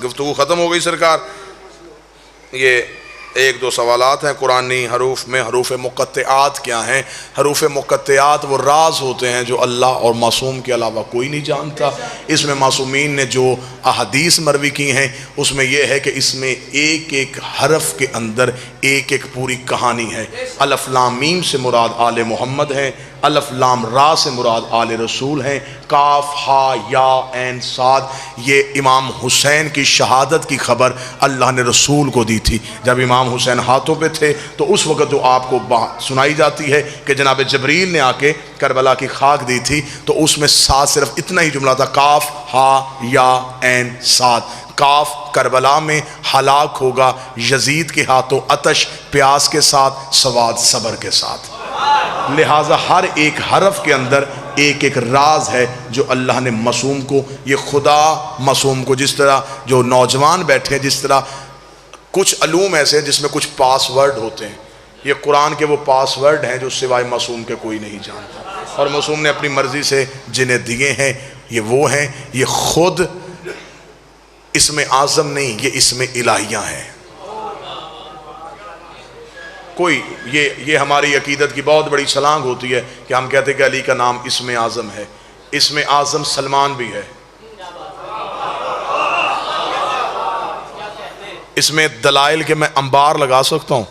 گفتگو ختم ہو گئی سرکار. یہ ایک دو سوالات ہیں قرآنی حروف میں. حروف مقطعات کیا ہیں؟ حروف مقطعات وہ راز ہوتے ہیں جو اللہ اور معصوم کے علاوہ کوئی نہیں جانتا. اس میں معصومین نے جو احادیث مروی کی ہیں اس میں یہ ہے کہ اس میں ایک ایک حرف کے اندر ایک ایک پوری کہانی ہے. الف لام میم سے مراد آل محمد ہیں، الف لام را سے مراد آل رسول ہیں، کاف ہا یا عین صاد یہ امام حسین کی شہادت کی خبر اللہ نے رسول کو دی تھی. جب امام حسین ہاتھوں پہ تھے تو اس وقت جو آپ کو سنائی جاتی ہے کہ جناب جبریل نے آ کے کربلا کی خاک دی تھی تو اس میں ساتھ صرف اتنا ہی جملہ تھا، کاف ہا یا عین صاد. کاف کربلا میں ہلاک ہوگا یزید کے ہاتھوں آتش پیاس کے ساتھ، صاد صبر کے ساتھ. لہٰذا ہر ایک حرف کے اندر ایک ایک راز ہے جو اللہ نے معصوم کو، یہ خدا معصوم کو، جس طرح جو نوجوان بیٹھے ہیں جس طرح کچھ علوم ایسے ہیں جس میں کچھ پاس ورڈ ہوتے ہیں، یہ قرآن کے وہ پاس ورڈ ہیں جو سوائے معصوم کے کوئی نہیں جانتا، اور معصوم نے اپنی مرضی سے جنہیں دیے ہیں. یہ وہ ہیں، یہ خود اسم اعظم نہیں، یہ اسم الہیہ ہیں. کوئی یہ ہماری عقیدت کی بہت بڑی چھلانگ ہوتی ہے کہ ہم کہتے ہیں کہ علی کا نام اسم اعظم ہے. اسم اعظم سلمان بھی ہے. اس میں دلائل کہ میں انبار لگا سکتا ہوں.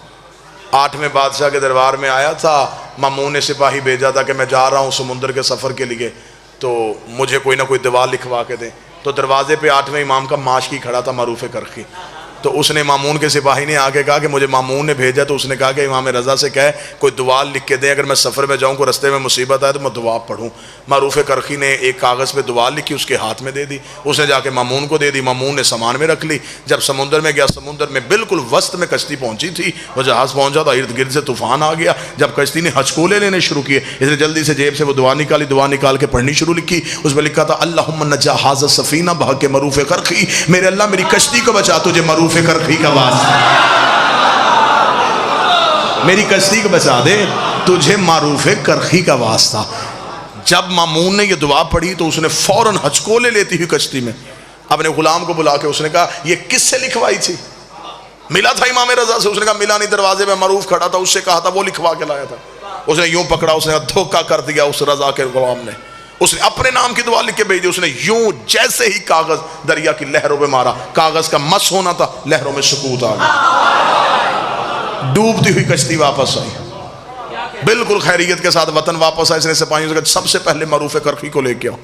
8ویں بادشاہ کے دربار میں آیا تھا، مامون نے سپاہی بھیجا تھا کہ میں جا رہا ہوں سمندر کے سفر کے لیے تو مجھے کوئی نہ کوئی دیوار لکھوا کے دیں. تو دروازے پہ 8ویں امام کا ماشکی کھڑا تھا معروف کرخی. تو اس نے مامون کے سپاہی نے آ کے کہا کہ مجھے مامون نے بھیجا. تو اس نے کہا کہ امام رضا سے کہے کوئی دعا لکھ کے دیں، اگر میں سفر میں جاؤں، کوئی رستے میں مصیبت آئے تو میں دعا پڑھوں. معروف کرخی نے ایک کاغذ پہ دعا لکھی، اس کے ہاتھ میں دے دی. اس نے جا کے مامون کو دے دی، مامون نے سامان میں رکھ لی. جب سمندر میں گیا، سمندر میں بالکل وسط میں کشتی پہنچی تھی، وہ جہاز پہنچا تو ارد گرد سے طوفان آ گیا. جب کشتی نے ہچکولے لینے شروع کیے، اس نے جلدی سے جیب سے وہ دعا نکالی، دعا نکال کے پڑھنی شروع لکھی. اس میں لکھا تھا اللہم نجا ھذا السفینہ بحق معروف کرخی، میرے اللہ میری کشتی کو بچا، تجھے معروف کرخی کا میری کشتی کو بچا دے، تجھے معروف کرخی کا واسطہ. جب مامون نے یہ دعا پڑھی تو اس نے فوراً ہچکولے لیتی ہوئی کشتی میں اپنے غلام کو بلا کے اس نے کہا یہ کس سے لکھوائی تھی؟ ملا تھا امام رضا سے. اس نے کہا ملا نہیں، دروازے میں معروف کھڑا تھا، اس سے کہا تھا، وہ لکھوا کے لایا تھا. اس نے یوں پکڑا، اس نے دھوکہ کر دیا اس رضا کے غلام نے. اس نے اپنے نام کی دعا لکھ کے بھیج دی. اس نے یوں جیسے ہی کاغذ دریا کی لہروں پہ مارا، کاغذ کا مس ہونا تھا، لہروں میں سکوت آ گیا. ڈوبتی ہوئی کشتی واپس آئی، بالکل خیریت کے ساتھ وطن واپس آئے. اس نے سپاہیوں سے کہا سب سے پہلے معروف کرخی کو لے کے آؤ.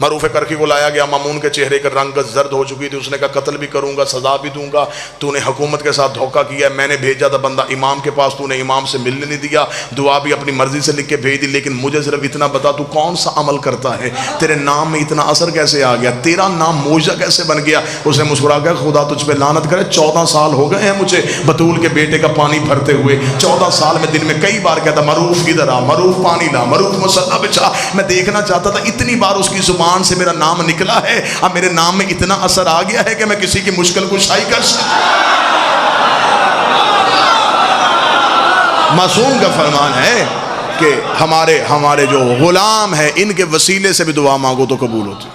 معروف کرخی کو لایا گیا. مامون کے چہرے کا رنگ زرد ہو چکی تھی. اس نے کہا قتل بھی کروں گا، سزا بھی دوں گا، تو نے حکومت کے ساتھ دھوکہ کیا ہے. میں نے بھیجا تھا بندہ امام کے پاس، تو نے امام سے ملنے نہیں دیا، دعا بھی اپنی مرضی سے لکھ کے بھیج دی. لیکن مجھے صرف اتنا بتا تو کون سا عمل کرتا ہے؟ تیرے نام میں اتنا اثر کیسے آ گیا؟ تیرا نام معجزہ کیسے بن گیا؟ اس نے مسکرا کے خدا تجھ پہ لعنت کرے، 14 سال ہو گئے ہیں مجھے بطول کے بیٹے کا پانی بھرتے ہوئے. 14 سال میں دن میں کئی بار کہتا معروف ادھر آ، معروف پانی لا، معروف مصلا بچھا. میں دیکھنا چاہتا تھا اتنی بار اس کی زبان سے میرا نام نکلا ہے، اب میرے نام میں اتنا اثر آ گیا ہے کہ میں کسی کی مشکل کشائی کر سکتا. معصوم کا فرمان ہے کہ ہمارے جو غلام ہیں ان کے وسیلے سے بھی دعا مانگو تو قبول ہوتی.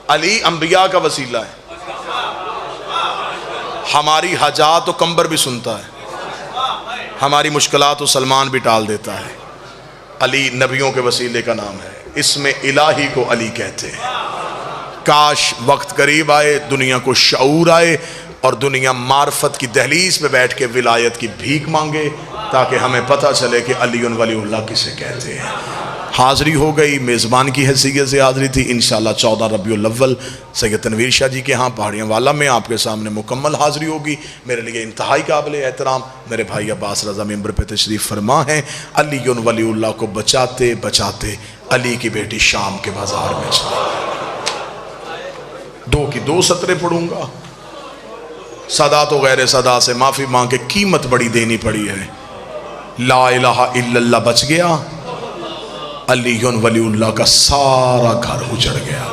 علی انبیاء کا وسیلہ ہے، ہماری حاجات و کمبر بھی سنتا ہے، ہماری مشکلات و سلمان بھی ٹال دیتا ہے. علی نبیوں کے وسیلے کا نام ہے، اسم الہی کو علی کہتے ہیں. کاش وقت قریب آئے، دنیا کو شعور آئے اور دنیا معرفت کی دہلیز پہ بیٹھ کے ولایت کی بھیک مانگے تاکہ ہمیں پتہ چلے کہ علی ولی اللہ کسے کہتے ہیں. حاضری ہو گئی، میزبان کی حیثیت سے حاضری تھی. انشاءاللہ 14 ربیع الاول سید تنویر شاہ جی کے ہاں پہاڑیاں والا میں آپ کے سامنے مکمل حاضری ہوگی. میرے لیے انتہائی قابل احترام میرے بھائی عباس رضا ممبر پہ تشریف فرما ہیں. علی ولی اللہ کو بچاتے بچاتے علی کی بیٹی شام کے بازار میں چلی. 2 کی 2 سطریں پڑھوں گا. صدا تو غیر صدا سے معافی مانگ کے قیمت بڑی دینی پڑی ہے. لا الہ الا اللہ بچ گیا، علی ولی اللہ کا سارا گھر اجڑ گیا.